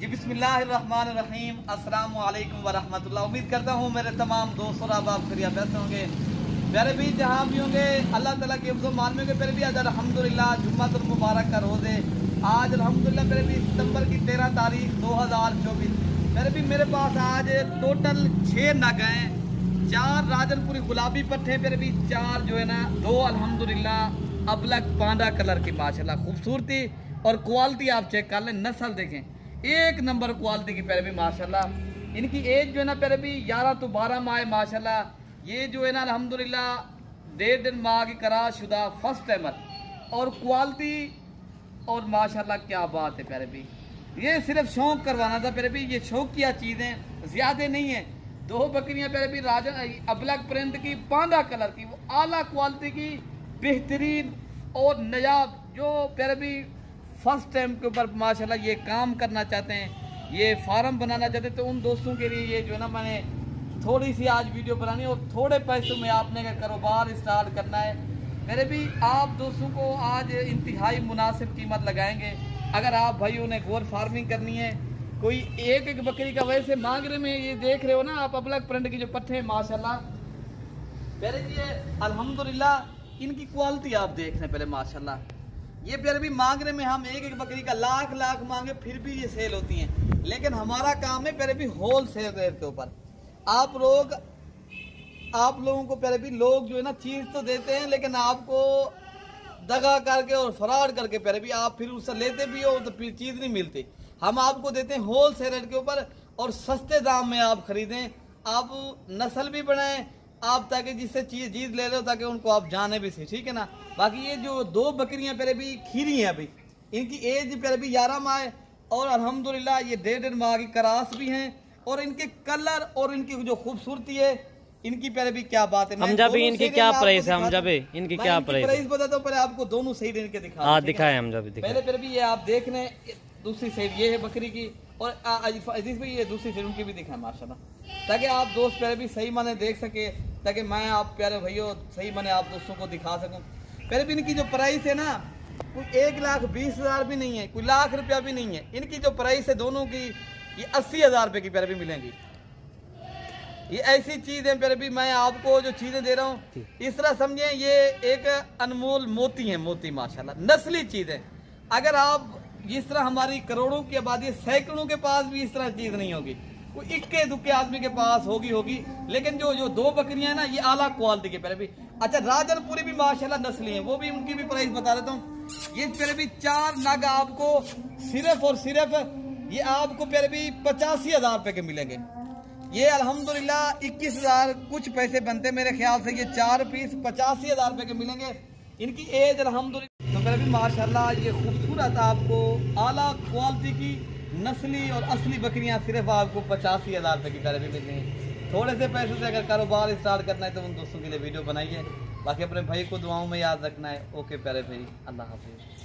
जी बिस्मिल्लाहिर्रहमानिर्रहीम, अस्सलामु अलैकुम वरहमतुल्लाह। उम्मीद करता हूँ मेरे तमाम दोस्त और आप खैरियत से होंगे। प्यारे भी जहाँ भी होंगे अल्लाह ताला के हिफ्ज़ मान में होंगे। प्यारे भी आज अल्हम्दुलिल्लाह जुम्मतुल मुबारक का रोज़ है। आज अल्हम्दुलिल्लाह प्यारे भी सितंबर की 13 तारीख 2024। प्यारे भी मेरे पास आज टोटल 6 नग हैं। 4 राजनपुरी गुलाबी पट्टे प्यारे भी, 4 जो है ना 2 अल्हम्दुलिल्लाह अबलग पांडा कलर की माशाल्लाह खूबसूरती और क्वालिटी आप चेक कर लें, नस्ल देखें, एक नंबर क्वालिटी की प्यारे भी माशाल्लाह। इनकी एज जो है ना प्यारे भी 11 तो 12 माह है माशाल्लाह। ये जो है ना अल्हम्दुलिल्लाह 1.5 दिन माह की करार शुदा फर्स्ट टाइमर और क्वालिटी और माशाल्लाह क्या बात है प्यारे भी। ये सिर्फ शौक करवाना था प्यारे भी, ये शौक की चीज़ें ज़्यादा नहीं है। 2 बकरियां प्यारे भी राजन अबलग प्रिंट की पांडा कलर की, वो आला क्वालिटी की बेहतरीन और नयाब, जो प्यारे भी फर्स्ट टाइम के ऊपर माशाल्लाह ये काम करना चाहते हैं, ये फार्म बनाना चाहते हैं, तो उन दोस्तों के लिए ये जो है ना मैंने थोड़ी सी आज वीडियो बनानी और थोड़े पैसों में आपने का कारोबार स्टार्ट करना है। मेरे भी आप दोस्तों को आज इंतहाई मुनासिब कीमत लगाएंगे। अगर आप भाइयों ने गोर फार्मिंग करनी है, कोई एक बकरी का वैसे मांगरे में ये देख रहे हो ना आप अबलग प्रिंट की जो पट्टे हैं माशाल्लाह प्यारे जी, अल्हम्दुलिल्लाह इनकी क्वालिटी आप देख रहे हैं पहले माशाल्लाह। ये प्यारे भी मांगने में हम एक बकरी का लाख मांगे फिर भी ये सेल होती हैं, लेकिन हमारा काम है प्यारे भी होल सेल रेट के ऊपर। आप लोगों को प्यारे भी लोग जो है ना चीज तो देते हैं, लेकिन आपको दगा करके और फराड करके प्यारे भी आप फिर उससे लेते भी हो तो फिर चीज नहीं मिलती। हम आपको देते हैं होल सेल रेट के ऊपर और सस्ते दाम में आप खरीदें, आप नस्ल भी बनाएं आप, ताकि जिससे चीज जीत ले रहे हो ताकि उनको आप जाने भी सही, ठीक है ना। बाकी ये जो 2 बकरियां प्यारे भी खीरी हैं, अभी इनकी एज प्यारे भी 11 माह है और अल्हम्दुलिल्लाह ये 1.5 माह की करास भी हैं और इनके कलर और इनकी जो खूबसूरती है इनकी प्यारे भी क्या बात है। हमजा भी इनकी क्या प्राइस है, हमजा भी इनकी क्या प्राइस बताता हूँ, पहले आपको दोनों साइड इनके दिखाए हमजा भी पहले प्यारे भी ये आप देख रहे हैं, दूसरी साइड ये है बकरी की और अजीज भाई ये दूसरी साइड उनकी भी दिखाए माशाल्लाह, ताकि आप दोस्त प्यारे भी सही माने देख सके, ताकि मैं आप प्यारे भैया सही माने आप दोस्तों को दिखा सकूं। पहले भी इनकी जो प्राइस है ना कोई 1,20,000 भी नहीं है, कोई लाख रुपया भी नहीं है। इनकी जो प्राइस है दोनों की ये 80,000 रुपये की प्यारे भी मिलेंगी। ये ऐसी चीज है प्यारे भी, मैं आपको जो चीजें दे रहा हूँ इस तरह समझे, ये एक अनमोल मोती है, मोती माशाल्लाह नस्ली चीज है। अगर आप जिस तरह हमारी करोड़ों की आबादी सैकड़ों के पास भी इस तरह चीज नहीं होगी, कोई इक्के दुक्के आदमी के पास होगी, लेकिन जो 2 बकरियां हैं ना ये आला क्वालिटी के प्यारे भी। अच्छा राजनपुरी भी माशाल्लाह नस्ली हैं, वो भी उनकी भी प्राइस बता देता हूँ। ये प्यारे भी 4 नग आपको सिर्फ और सिर्फ ये आपको प्यारे भी 85,000 रुपए के मिलेंगे। ये अल्हम्दुलिल्लाह 21,000 कुछ पैसे बनते मेरे ख्याल से, ये 4 पीस 85,000 रुपए के मिलेंगे। इनकी एज अल्हम्दुलिल्लाह तो प्यारे भी माशाल्लाह ये खूबसूरत आपको आला क्वालिटी की नस्ली और असली बकरियां सिर्फ आपको 85,000 रुपए की प्यारे भी मिल रही हैं। थोड़े से पैसों से अगर कारोबार स्टार्ट करना है तो उन दोस्तों के लिए वीडियो बनाइए। बाकी अपने भाई को दुआओं में याद रखना है। ओके प्यारे भाई, अल्लाह हाफिज़।